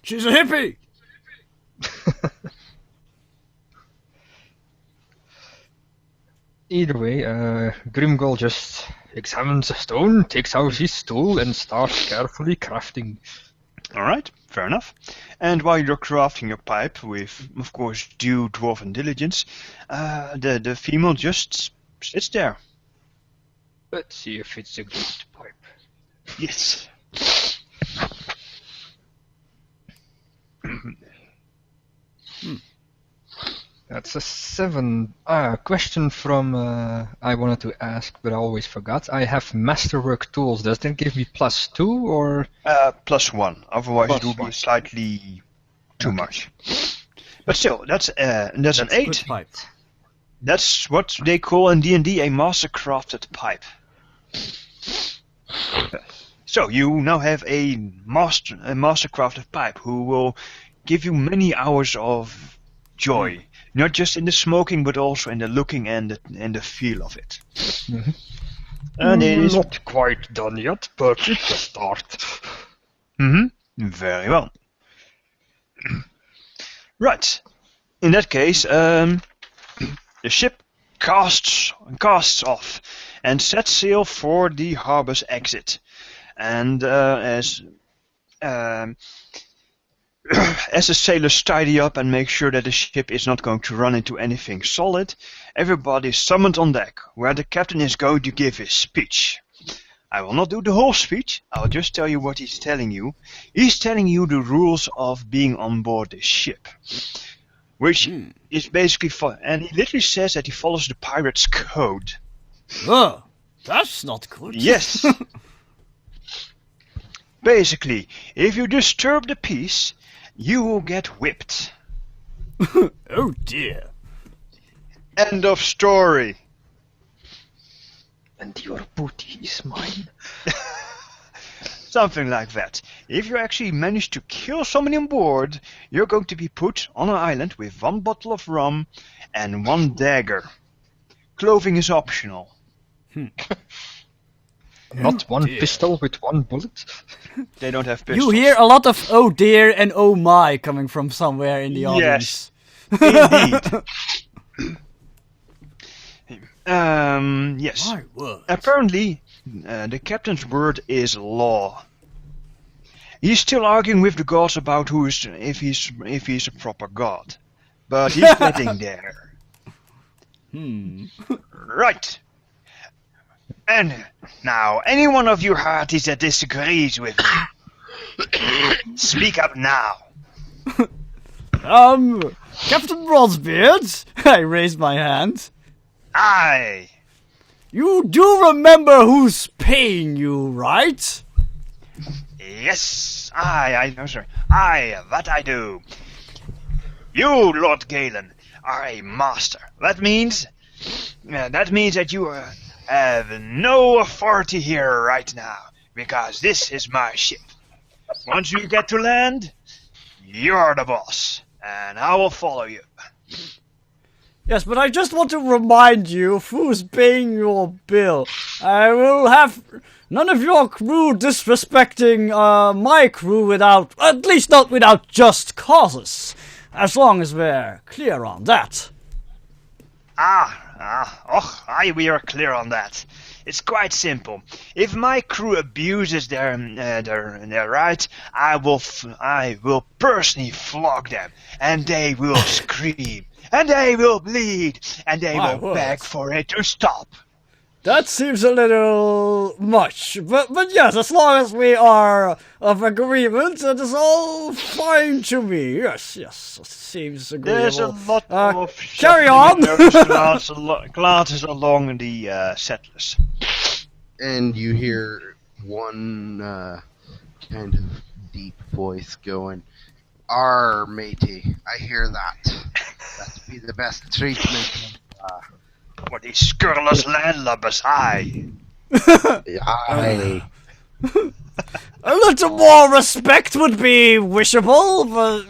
She's a hippie! Either way, Grimgol just examines the stone, takes out his tool, and starts carefully crafting. Alright, fair enough. And while you're crafting your pipe, with, of course, due dwarven diligence, the female just sits there. Let's see if it's a good pipe. Yes. That's a 7. Question from I wanted to ask, but I always forgot. I have masterwork tools. Does that give me +2 or? +1. Otherwise, Plus it will be one. slightly too much. But still, that's an 8. Good pipe. That's what they call in D&D a master-crafted pipe. So you now have a master-crafted pipe who will give you many hours of joy, not just in the smoking, but also in the looking and the feel of it. Mm-hmm. And it is Not quite done yet, but it's a start. Very well. Right. In that case, the ship casts off and sets sail for the harbor's exit. And as the sailors tidy up and make sure that the ship is not going to run into anything solid, everybody is summoned on deck, where the captain is going to give his speech. I will not do the whole speech, I'll just tell you what he's telling you. He's telling you the rules of being on board this ship. Which is basically and he literally says that he follows the pirate's code. Oh, that's not good. Yes. Basically, if you disturb the peace, you will get whipped. Oh dear. End of story. And your booty is mine. Something like that. If you actually manage to kill somebody on board, you're going to be put on an island with 1 bottle of rum and 1 dagger. Clothing is optional. Not one pistol with 1 bullet. They don't have pistols. You hear a lot of oh dear and oh my coming from somewhere in the audience. Indeed. Yes. My word. Apparently, the captain's word is law. He's still arguing with the gods about if he's a proper god, but he's getting there. Right. And now, any one of you hearties that disagrees with me, speak up now. Captain Bronzebeard, I raised my hand. Aye. You do remember who's paying you, right? Yes, I know, sir. Aye, that I do. You, Lord Galen, are a master. That means that you have no authority here right now, because this is my ship. Once you get to land, you're the boss, and I will follow you. Yes, but I just want to remind you of who's paying your bill. I will have none of your crew disrespecting my crew at least not without just causes. As long as we're clear on that. We are clear on that. It's quite simple. If my crew abuses their rights, I will personally flog them, and they will scream, and they will bleed, and they will beg for it to stop. That seems a little much, but yes, as long as we are of agreement, it is all fine to me. Yes, it seems agreeable. There's a lot of carry on. Glances along the settlers. And you hear one kind of deep voice going, matey, I hear that. That'd be the best treatment. For these scurrilous landlubbers, aye. Aye. A little more respect would be wishable, but...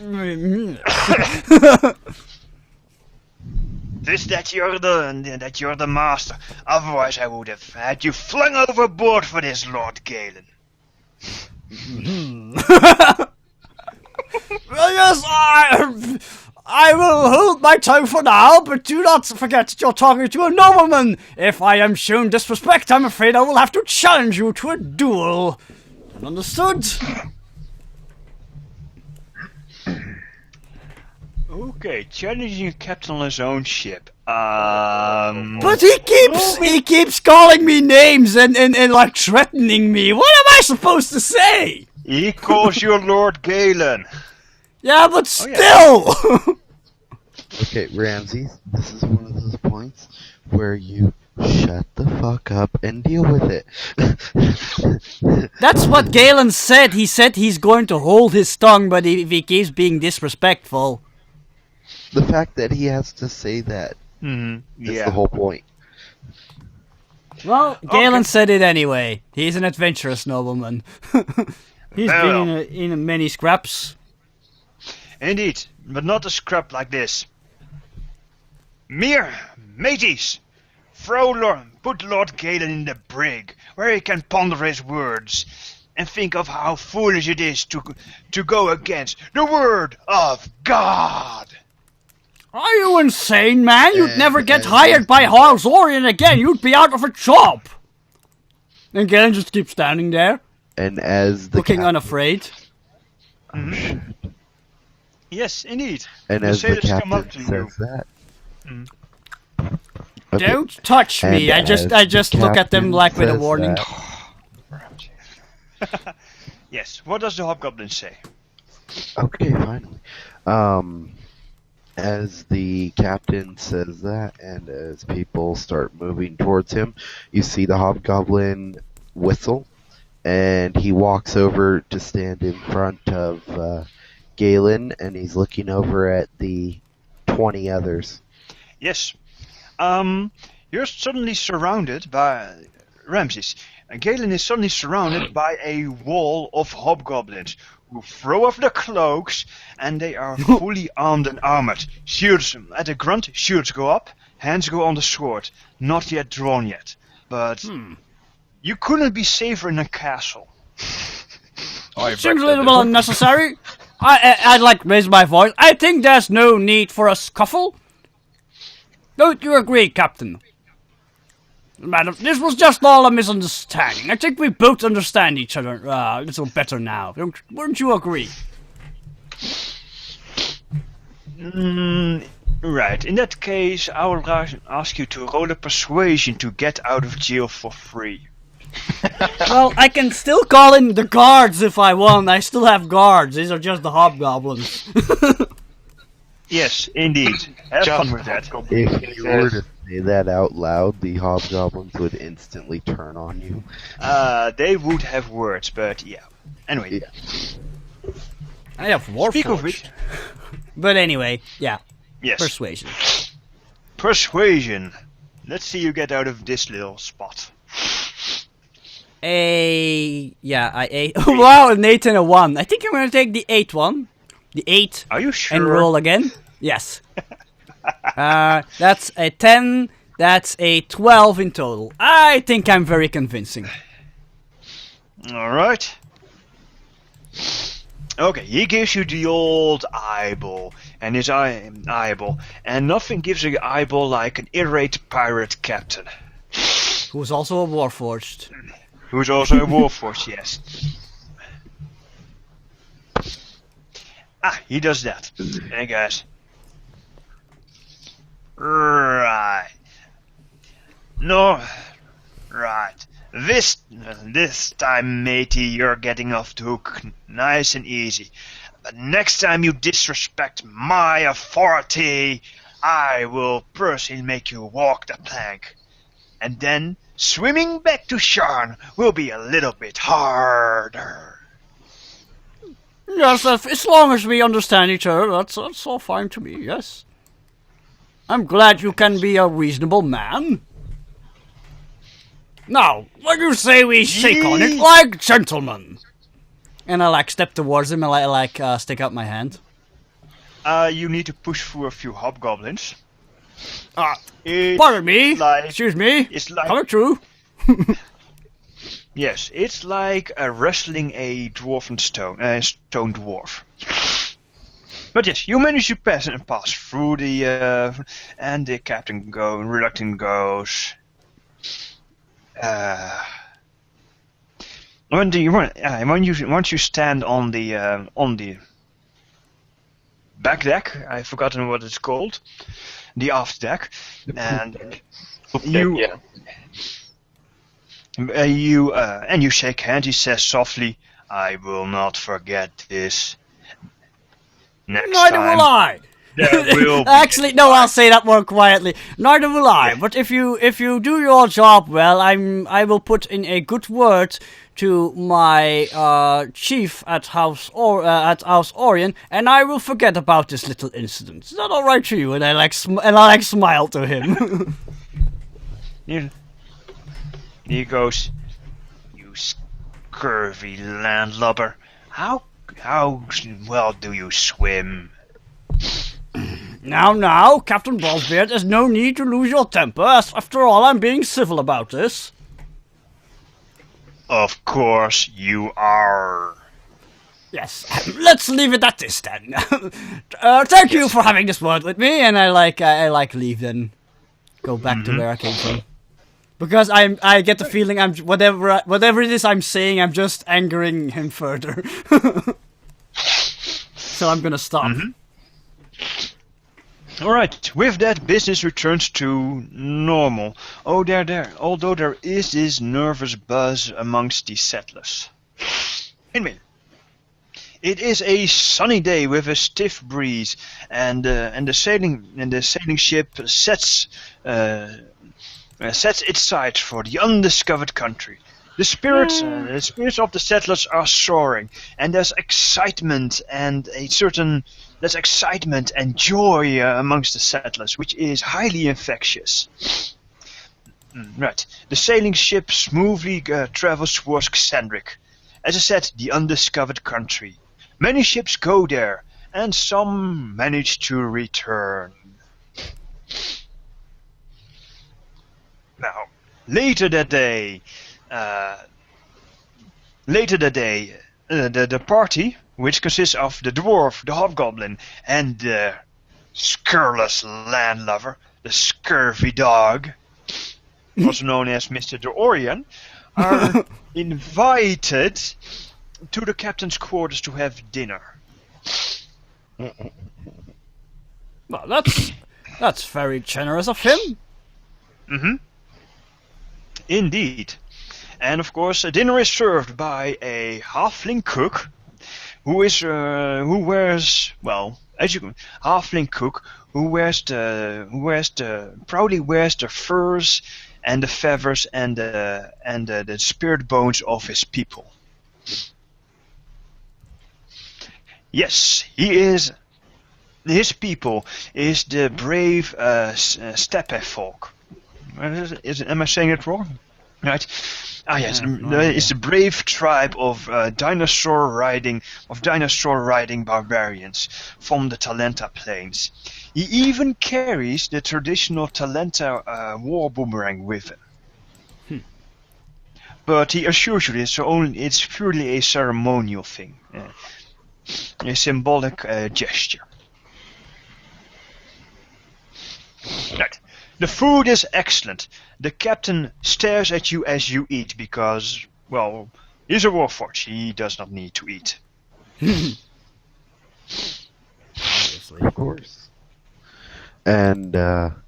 that you're the master. Otherwise I would have had you flung overboard for this, Lord Galen. Yes, I will hold my tongue for now, but do not forget that you're talking to a nobleman. If I am shown disrespect, I'm afraid I will have to challenge you to a duel. Understood? Okay, challenging a captain on his own ship. But he keeps calling me names and like threatening me. What am I supposed to say? He calls you Lord Galen. Yeah, but still. Okay, Ramses, this is one of those points where you shut the fuck up and deal with it. That's what Galen said. He said he's going to hold his tongue, but if he keeps being disrespectful. The fact that he has to say that Mm-hmm. is the whole point. Well, Galen said it anyway. He's an adventurous nobleman. He's been in many scraps. Indeed, but not a scrap like this. Mere mateys, put Lord Galen in the brig, where he can ponder his words, and think of how foolish it is to go against the word of God. Are you insane, man? You'd never get hired by Halzorian again. You'd be out of a job. And Galen just keeps standing there, And as the looking captain, unafraid. oh, shit. Yes, indeed. And The as the sailors come up captain to you. says that, Don't touch me. And I just as look at them captain like with a says warning. that- Yes, what does the hobgoblin say? Okay, finally. As the captain says that, and as people start moving towards him, you see the hobgoblin whistle, and he walks over to stand in front of Galen, and he's looking over at the 20 others. Yes. You're suddenly surrounded by Ramses. Galen is suddenly surrounded by a wall of hobgoblins who throw off their cloaks, and they are fully armed and armored. Shields at a grunt, shields go up, hands go on the sword, not yet drawn yet. But you couldn't be safer in a castle. Seems a little unnecessary. I'd like to raise my voice. I think there's no need for a scuffle. Don't you agree, Captain? Madam, this was just all a misunderstanding. I think we both understand each other a little better now. Wouldn't you agree? Right, in that case, I will ask you to roll a persuasion to get out of jail for free. Well, I can still call in the guards if I want. I still have guards. These are just the hobgoblins. Yes, indeed. Have fun with that. If you were to say that out loud, the hobgoblins would instantly turn on you. They would have words, but yeah. Anyway. Yeah. I have Warforged. Speak of which. But anyway, yeah. Yes. Persuasion. Persuasion. Let's see you get out of this little spot. I 8. Wow, an 8 and a 1. I think I'm gonna take the 8 one. The 8. Are you sure? And roll again. Yes. That's a 10. That's a 12 in total. I think I'm very convincing. Alright. Okay, he gives you the old eyeball, and his eyeball, and nothing gives an eyeball like an irate pirate captain. Who's also a Warforged. Who's also a Warforged, yes. He does that. Hey guys. Right. No. Right. This time, matey, you're getting off the hook nice and easy. But next time you disrespect my authority, I will personally make you walk the plank. And then, swimming back to Sharn will be a little bit harder. Yes, as long as we understand each other, that's all fine to me, yes. I'm glad you can be a reasonable man. Now, what do you say we shake on it like gentlemen? And I step towards him and I stick out my hand. You need to push through a few hobgoblins. Pardon me, excuse me, It's like... coming through. Yes, it's like wrestling a dwarven stone dwarf. But yes, you manage to pass through the, and the captain reluctant goes. Once you stand on the back deck, I've forgotten what it's called, the aft deck, and you shake hands. He says softly, "I will not forget this. Next Neither time, will I. there will be Actually, no, I'll say that more quietly. Neither will I. But if you do your job well, I will put in a good word to my chief at House Orion, and I will forget about this little incident. Is that all right to you?" And I smile to him. He goes, "You scurvy landlubber. How well do you swim?" Now, Captain Ballsbeard, there's no need to lose your temper. After all, I'm being civil about this. Of course you are. Yes, let's leave it at this then. Thank you for having this word with me, and I leave then. Go back to where I came from. Because I get the feeling whatever it is I'm saying, I'm just angering him further. So I'm gonna stop. Alright, with that, business returns to normal. Although there is this nervous buzz amongst the settlers. Anyway, it is a sunny day with a stiff breeze, and the sailing ship sets its sights for the undiscovered country. The spirits of the settlers are soaring, and there's excitement and joy amongst the settlers, which is highly infectious. Right, the sailing ship smoothly travels towards Xen'drik. As I said, the undiscovered country. Many ships go there, and some manage to return. Now, later that day, the party, which consists of the dwarf, the hobgoblin, and the scurrilous landlubber, the scurvy dog, also known as Mr. Dorian, are invited to the captain's quarters to have dinner. Well, that's very generous of him. Indeed. And of course, dinner is served by a halfling cook, proudly wears the furs and the feathers and the spirit bones of his people. Yes, his people is the brave steppe folk. Am I saying it wrong? Right. Yes, it's a brave tribe of dinosaur riding barbarians from the Talenta plains. He even carries the traditional Talenta war boomerang with him. But he assures you it's purely a ceremonial thing, a symbolic gesture. Right. The food is excellent. The captain stares at you as you eat because, well, he's a warforged. He does not need to eat. Obviously. Of course. And I'm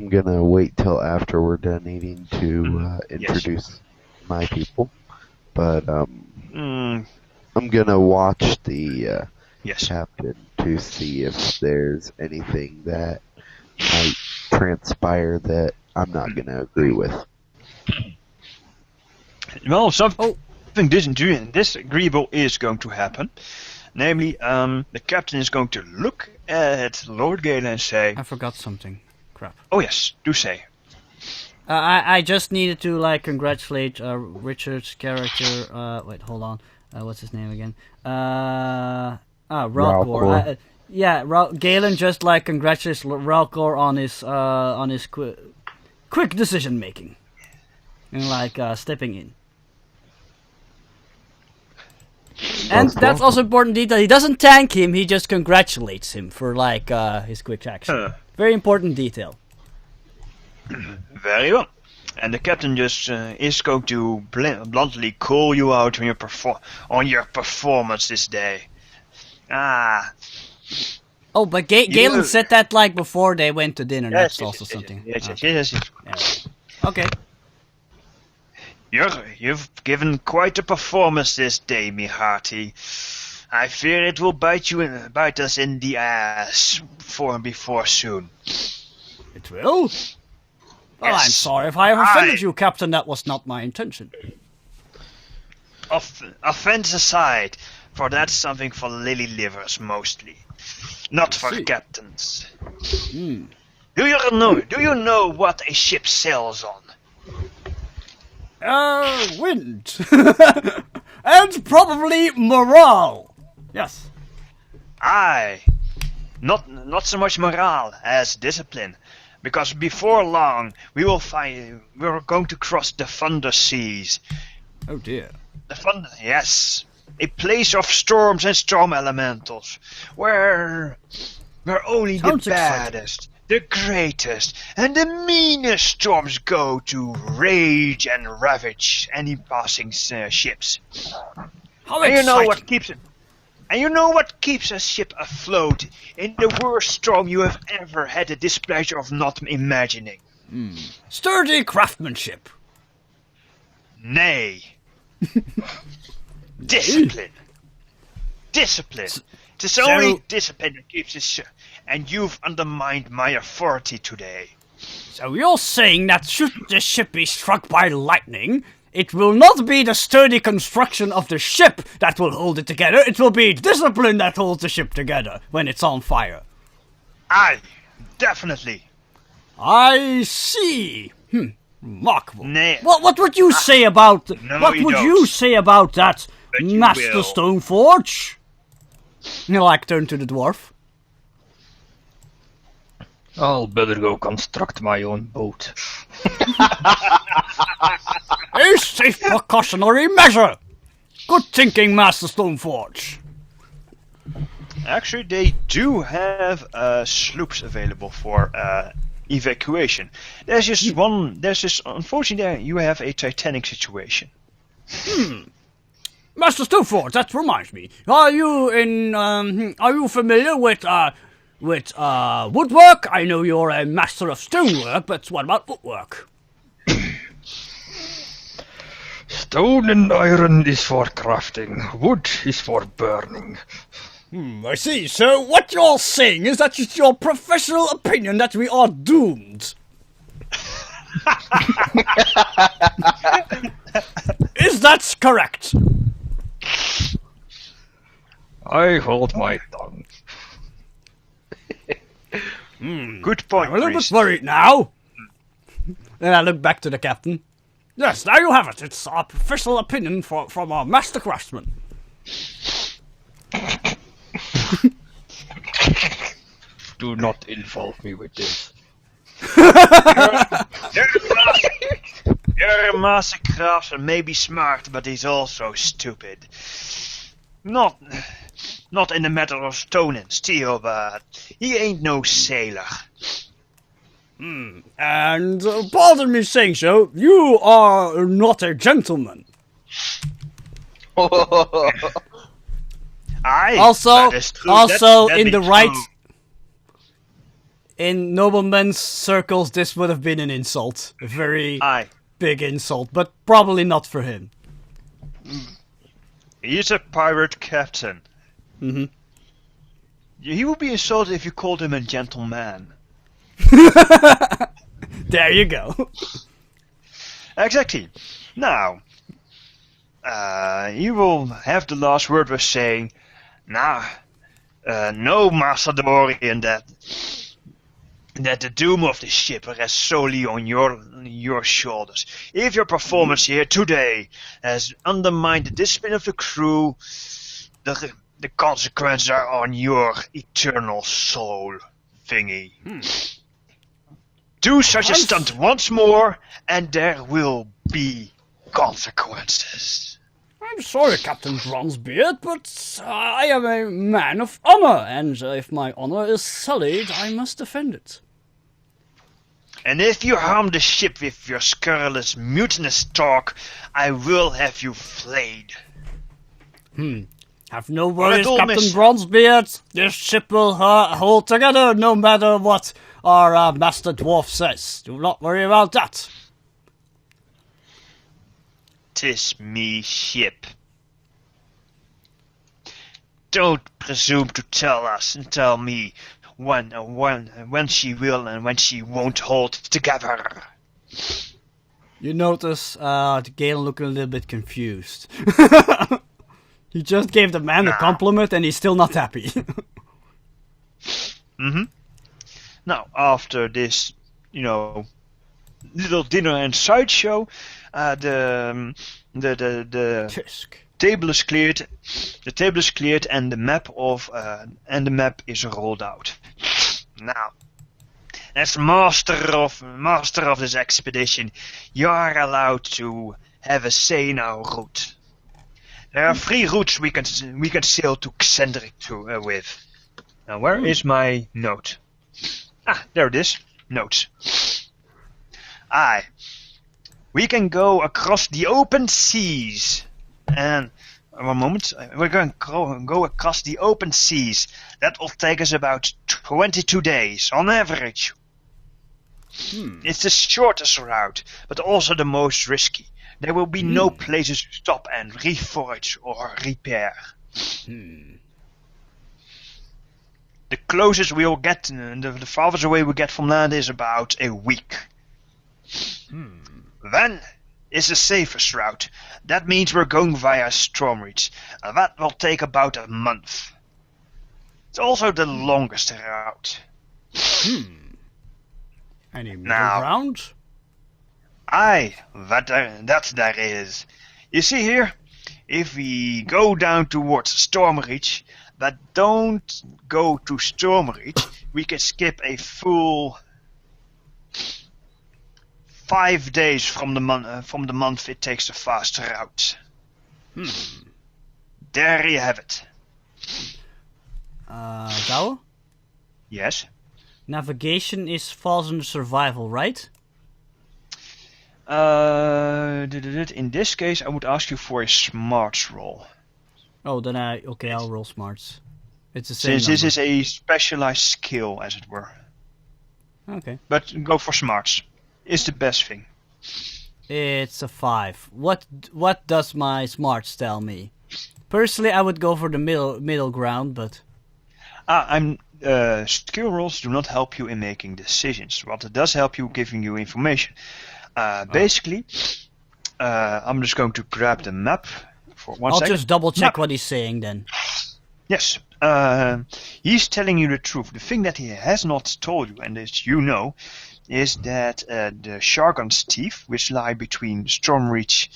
gonna wait till after we're done eating to introduce my people. But I'm gonna watch the captain to see if there's anything that might transpire that I'm not gonna agree with. Well, something disagreeable is going to happen. Namely, the captain is going to look at Lord Galen and say... I forgot something. Crap. Oh yes, do say. I just needed to congratulate Richard's character. Wait, hold on. What's his name again? Ralcor. Galen just congratulates Ralcor on his quick decision making and stepping in. And that's also important detail. He doesn't thank him, he just congratulates him for, like, his quick action. Very important detail. Very well. And the captain just is going to bluntly call you out on your performance this day. Oh, but Galen said that, like, before they went to dinner. That's also something. Yes. Okay. You've given quite a performance this day, me hearty. I fear it will bite us in the ass before soon. It will? Well, I'm sorry if I have offended you, Captain. That was not my intention. Offense aside, for that's something for lily livers mostly, not for captains. Do you know what a ship sails on? Wind. And probably morale. Yes. Aye. Not so much morale as discipline. Because before long, we're going to cross the Thunder Seas. Oh dear. The Thunder, yes. A place of storms and storm elementals. Where only Sounds the baddest, the greatest, and the meanest storms go to rage and ravage any passing ships. How And exciting. you know what keeps a ship afloat in the worst storm you have ever had the displeasure of not imagining? Sturdy craftsmanship. Nay. Discipline. It is only discipline that keeps us ship, and you've undermined my authority today. So you're saying that should the ship be struck by lightning, it will not be the sturdy construction of the ship that will hold it together, it will be discipline that holds the ship together when it's on fire. Aye, definitely. I see. Remarkable. Nay. What would you say about... No, what you would don't. you say about that, But you Master will. Stoneforge? You like turn to the dwarf. I'll better go construct my own boat. A safe precautionary measure! Good thinking, Master Stoneforge. Actually, they do have sloops available for evacuation. There's just unfortunately, you have a Titanic situation. Master Stoneforge, that reminds me. Are you familiar with woodwork? I know you're a master of stonework, but what about woodwork? Stone and iron is for crafting, wood is for burning. I see. So what you're saying is that it's your professional opinion that we are doomed. Is that correct? I hold my tongue. Good point, I'm a little bit priest. worried now. Then I look back to the captain. Yes, there you have it. It's our professional opinion from our master craftsman. Do not involve me with this. Your master craftsman may be smart, but he's also stupid. Not in the matter of stone and steel, but he ain't no sailor. And pardon me saying so, you are not a gentleman. Aye, Also, that is true. That in be the right, true. in noblemen's circles, this would have been an insult, a very Aye, big insult, but probably not for him. he's a pirate captain. Mhm. He would be insulted if you called him a gentleman. There you go. Exactly. Now, you will have the last word with saying, "Now, no, Master Dorian, that the doom of the ship rests solely on your shoulders. If your performance here today has undermined the discipline of the crew, the consequences are on your eternal soul, thingy. Do such a stunt once more, and there will be consequences." I'm sorry, Captain Bronzebeard, but I am a man of honor, and if my honor is sullied, I must defend it. And if you harm the ship with your scurrilous, mutinous talk, I will have you flayed. Have no worries, all, Captain miss. Bronzebeard. This ship will hold together no matter what our Master Dwarf says. Do not worry about that. 'Tis me ship. Don't presume to tell me when she will and when she won't hold together. You notice Galen looking a little bit confused. He just gave the man a compliment and he's still not happy. Now, after this, little dinner and sideshow, the Tisk. table is cleared. The table is cleared, and the map is rolled out. Now, as master of this expedition, you are allowed to have a say in our route. There are 3 routes we can sail to Xen'drik with. Now, where is my note? There it is. Notes. We can go across the open seas. And, one moment, we're going to go across the open seas. That will take us about 22 days, on average. It's the shortest route, but also the most risky. There will be no places to stop and reforage or repair. The closest we will get, the farthest away we get from land is about a week. Then is the safest route. That means we're going via Stormreach. That will take about a month. It's also the longest route. Any middle Now- ground? That there is. You see here, if we go down towards Stormreach, but don't go to Stormreach, we can skip a full 5 days from the month it takes the fast route. There you have it. Douwe? Yes. Navigation falls under survival, right? In this case, I would ask you for a smarts roll. Oh, then I'll roll smarts. It's the same Since this number. is a specialized skill, as it were. Okay. But go for smarts. It's the best thing. It's a 5. What does my smarts tell me? Personally, I would go for the middle ground, but Skill rolls do not help you in making decisions. What it does help you, giving you information. Basically, I'm just going to grab the map for 1 I'll second. just double check Map. what he's saying then. Yes, he's telling you the truth. The thing that he has not told you, and as you know, is that the Shargon's Teeth, which lie between Stormreach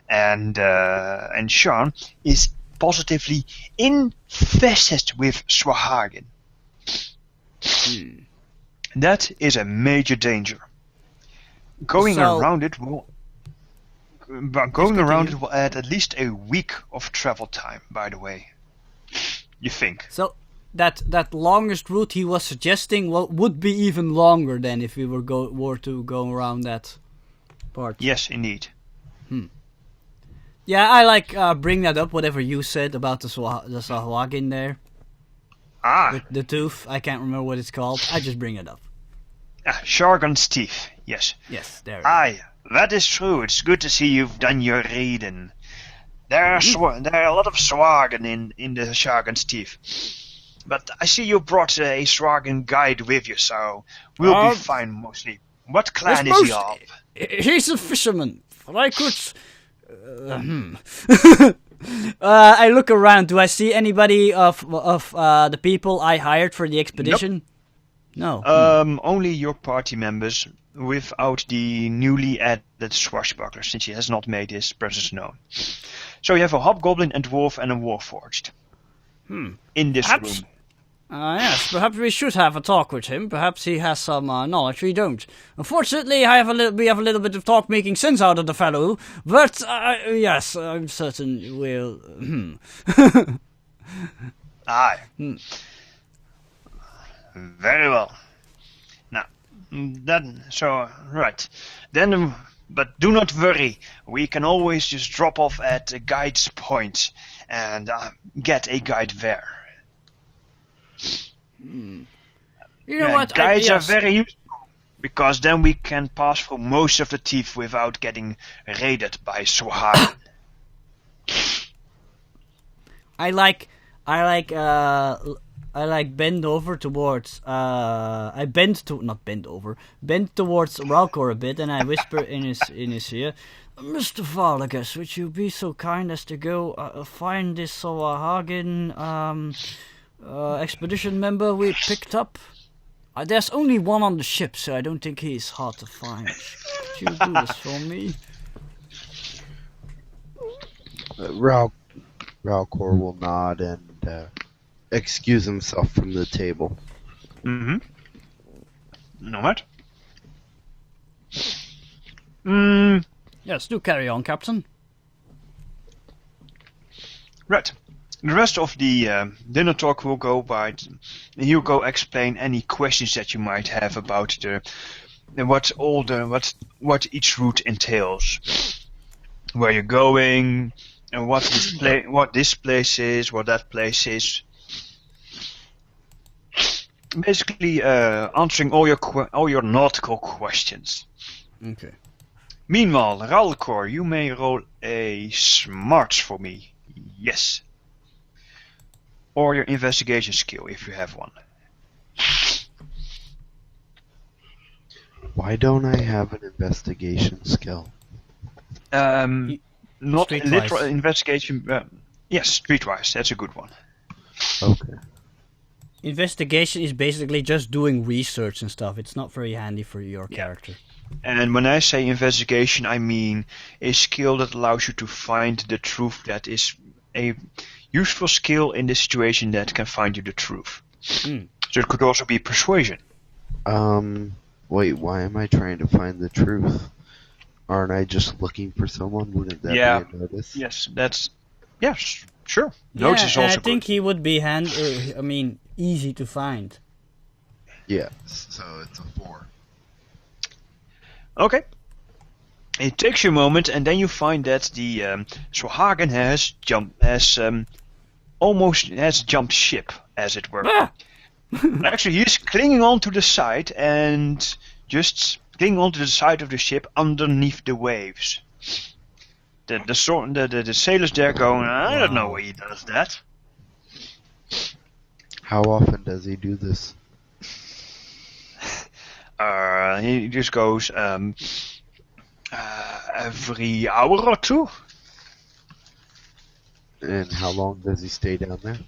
and Sharn, is positively infested with Swahagen. That is a major danger. Going around it will add at least a week of travel time, by the way. You think? So that longest route he was suggesting would be even longer than if we were to go around that part. Yes, indeed. Yeah, I bring that up. Whatever you said about the Swahagen there, with the tooth. I can't remember what it's called. I just bring it up. Shargon's Teeth. Yes. Yes, there. That is true. It's good to see you've done your reading. There are a lot of Swagen in the Shargon's Teeth. But I see you brought a Swagen guide with you, so we'll be fine mostly. What clan is he of? He's a fisherman. I could. I look around. Do I see anybody of the people I hired for the expedition? No. Only your party members, without the newly added swashbuckler, since he has not made his presence known. So you have a hobgoblin, a dwarf, and a warforged. In this room. Yes, perhaps we should have a talk with him. Perhaps he has some knowledge we don't. Unfortunately, we have a little bit of talk making sense out of the fellow, but yes, I'm certain we'll... Aye. Very well. Now, right. Then, but do not worry. We can always just drop off at a guide's point and get a guide there. You know what? Guides are very useful because then we can pass through most of the teeth without getting raided by Swahagen. I bend over towards bend towards Ralcor a bit, and I whisper in his ear, Mr. Varlagus, would you be so kind as to go find this Swahagen expedition member we picked up? There's only one on the ship, so I don't think he's hard to find. Could you do this for me? Ralcor will nod and excuse himself from the table. Mm-hmm. Nomad? Yes, do carry on, Captain. Right. The rest of the dinner talk will go by. He'll go explain any questions that you might have about what each route entails, where you're going, and what this place is, what that place is. Basically, answering all your nautical questions. Okay. Meanwhile, Ralcor, you may roll a smarts for me. Yes. Or your investigation skill, if you have one. Why don't I have an investigation skill? Not Streetwise. literal investigation. Yes, streetwise. That's a good one. Okay. Investigation is basically just doing research and stuff. It's not very handy for your character. And when I say investigation, I mean a skill that allows you to find the truth. That is a useful skill in this situation that can find you the truth. So it could also be persuasion. Wait, why am I trying to find the truth? Aren't I just looking for someone? Wouldn't that be a notice? Yes, yes, sure. Yeah, Notice is and also I think good. he would be easy to find. Yes, so it's a 4. Okay. It takes you a moment, and then you find that the Swahagen has jumped ship, as it were. Ah! Actually, he's clinging onto the side and just clinging onto the side of the ship underneath the waves. The sailors there going, I don't know why he does that. How often does he do this? He just goes every hour or two. And how long does he stay down there?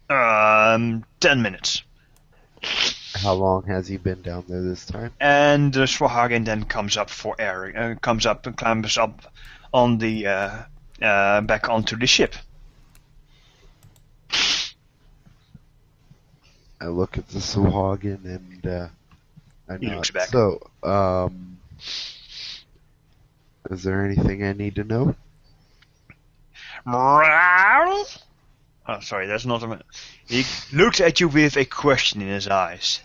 10 minutes. How long has he been down there this time? And the Swahagen then comes up for air, climbs up on the back onto the ship. I look at the Swahagen and I He nod. looks back. So, is there anything I need to know? Oh, sorry, that's not a... He looks at you with a question in his eyes.